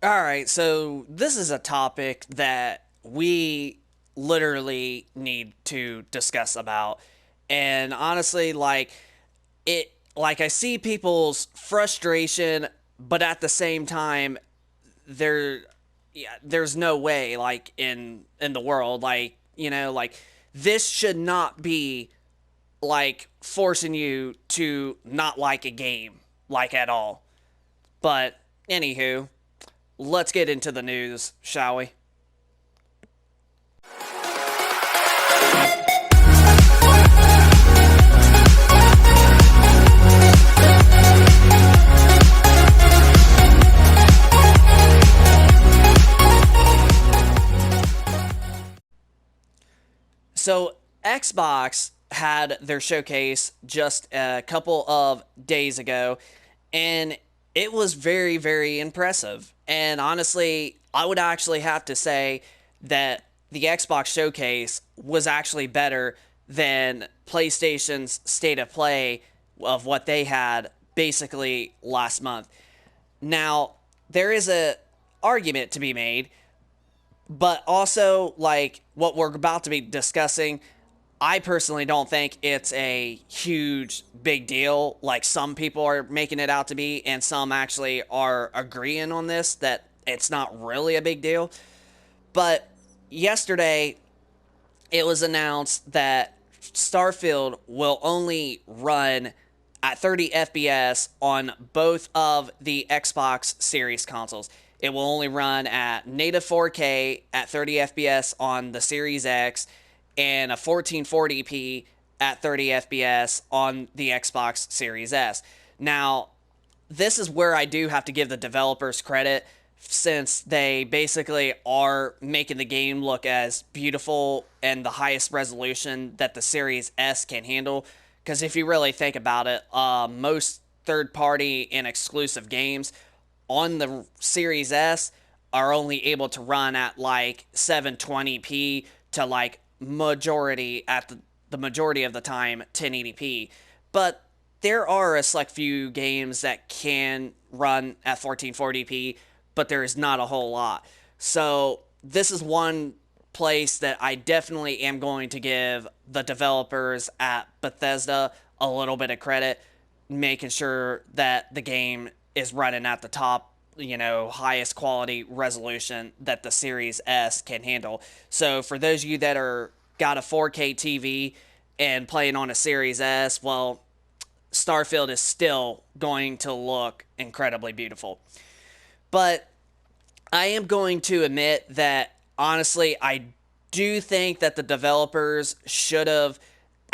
All right, so this is a topic that we literally need to discuss about. And honestly, like I see people's frustration, but at the same time there there's no way in the world this should not be forcing you to not like a game at all. But anywho, let's get into the news, shall we? So, Xbox had their showcase just a couple of days ago, and it was very, very impressive. And honestly, I would actually have to say that the Xbox showcase was actually better than PlayStation's state of play of what they had basically last month. Now, there is a argument to be made, but also like what we're about to be discussing, I personally don't think it's a huge big deal like some people are making it out to be, and some actually are agreeing on this that it's not really a big deal. But yesterday it was announced that Starfield will only run at 30 FPS on both of the Xbox Series consoles. It will only run at native 4K at 30 FPS on the Series X and a 1440p at 30 FPS on the Xbox Series S. Now, this is where I do have to give the developers credit, since they basically are making the game look as beautiful and the highest resolution that the Series S can handle. Because if you really think about it, most third party and exclusive games on the Series S are only able to run at like 720p to like majority at the majority of the time 1080p. But there are a select few games that can run at 1440p, but there is not a whole lot. So this is one place that I definitely am going to give the developers at Bethesda a little bit of credit, making sure that the game is running at the top, highest quality resolution that the Series S can handle. So for those of you that are got a 4K TV and playing on a Series S, well, Starfield is still going to look incredibly beautiful. But I am going to admit that honestly, I do think that the developers should have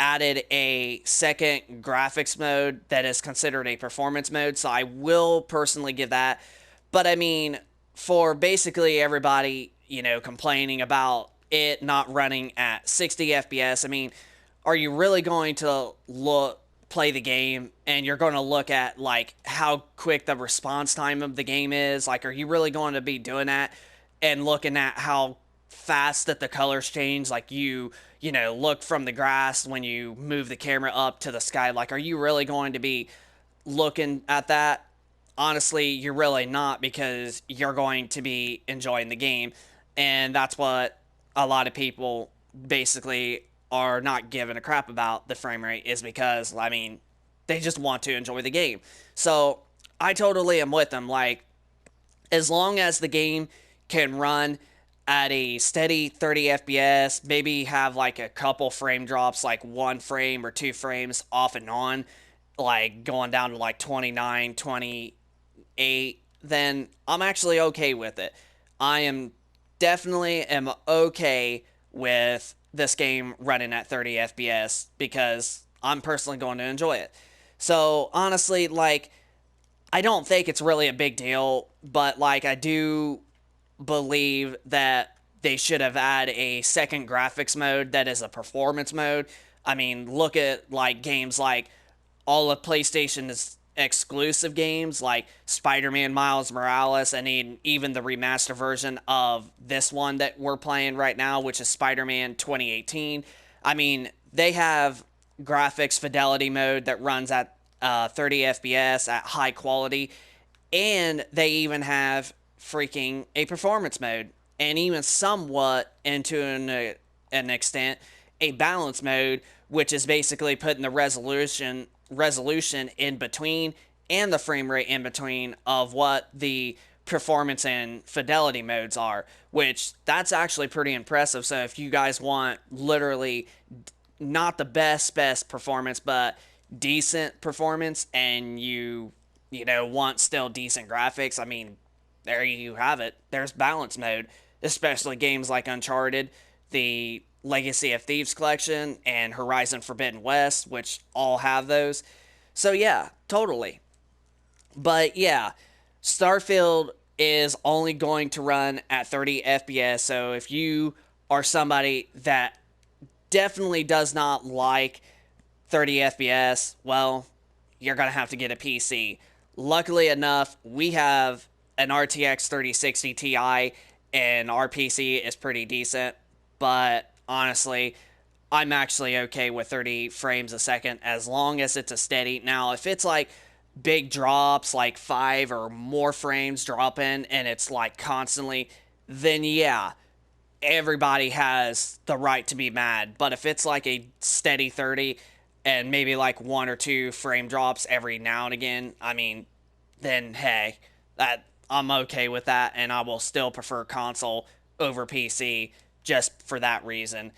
added a second graphics mode that is considered a performance mode. So I will personally give that. But I mean, for basically everybody, complaining about it not running at 60 FPS, I mean, are you really going to play the game and you're going to look at like how quick the response time of the game is? Like, are you really going to be doing that and looking at how fast that the colors change? Like, look from the grass when you move the camera up to the sky. Like, are you really going to be looking at that? Honestly, you're really not, because you're going to be enjoying the game. And that's what a lot of people basically are not giving a crap about the frame rate, is because, I mean, they just want to enjoy the game. So I totally am with them. Like, as long as the game can run at a steady 30 FPS, maybe have like a couple frame drops, like 1 frame or 2 frames off and on, like going down to like 29, 28, then I'm actually okay with it. I am definitely am okay with this game running at 30 FPS because I'm personally going to enjoy it. So honestly, like, I don't think it's really a big deal, but like, I do believe that they should have had a second graphics mode that is a performance mode. I mean, look at like games like all of PlayStation's exclusive games like Spider-Man Miles Morales, and even the remaster version of this one that we're playing right now, which is Spider-Man 2018. I mean, they have graphics fidelity mode that runs at 30 FPS at high quality, and they even have freaking a performance mode, and even somewhat into an extent a balance mode, which is basically putting the resolution in between and the frame rate in between of what the performance and fidelity modes are, which that's actually pretty impressive. So if you guys want literally not the best performance, but decent performance, and you know want still decent graphics, I mean, there you have it. There's balance mode, especially games like Uncharted, the Legacy of Thieves collection, and Horizon Forbidden West, which all have those. So yeah, totally. But yeah, Starfield is only going to run at 30 FPS. So if you are somebody that definitely does not like 30 FPS, well, you're going to have to get a PC. Luckily enough, we have an RTX 3060 Ti, and our PC is pretty decent. But honestly, I'm actually okay with 30 frames a second as long as it's a steady. Now, if it's like big drops, like 5 or more frames drop in, and it's like constantly, then yeah, everybody has the right to be mad. But if it's like a steady 30 and maybe like 1 or 2 frame drops every now and again, I mean, then hey, that I'm okay with that, and I will still prefer console over PC just for that reason.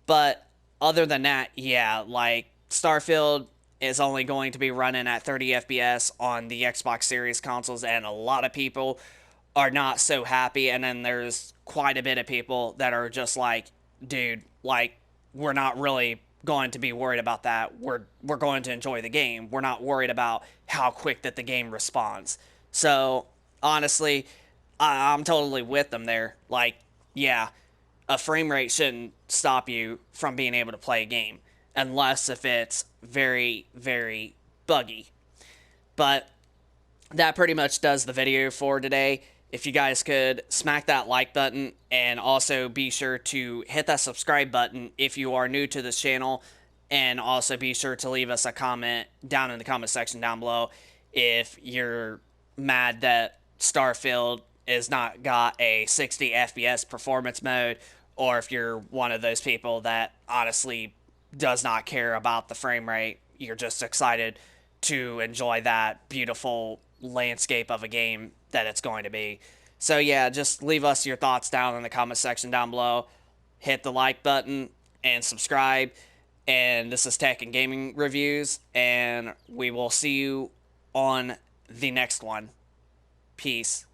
But other than that, yeah, like Starfield is only going to be running at 30 FPS on the Xbox Series consoles, and a lot of people are not so happy. And then there's quite a bit of people that are just like, dude, like, we're not really going to be worried about that. We're going to enjoy the game. We're not worried about how quick that the game responds. So honestly, I'm totally with them there. Like, yeah, a frame rate shouldn't stop you from being able to play a game unless if it's very buggy. But that pretty much does the video for today. If you guys could smack that like button, and also be sure to hit that subscribe button if you are new to this channel, and also be sure to leave us a comment down in the comment section down below if you're mad that Starfield is not got a 60 FPS performance mode, or if you're one of those people that honestly does not care about the frame rate. You're just excited to enjoy that beautiful landscape of a game that it's going to be. So yeah, just leave us your thoughts down in the comment section down below. Hit the like button and subscribe. And this is Tech and Gaming Reviews, and we will see you on the next one. Peace.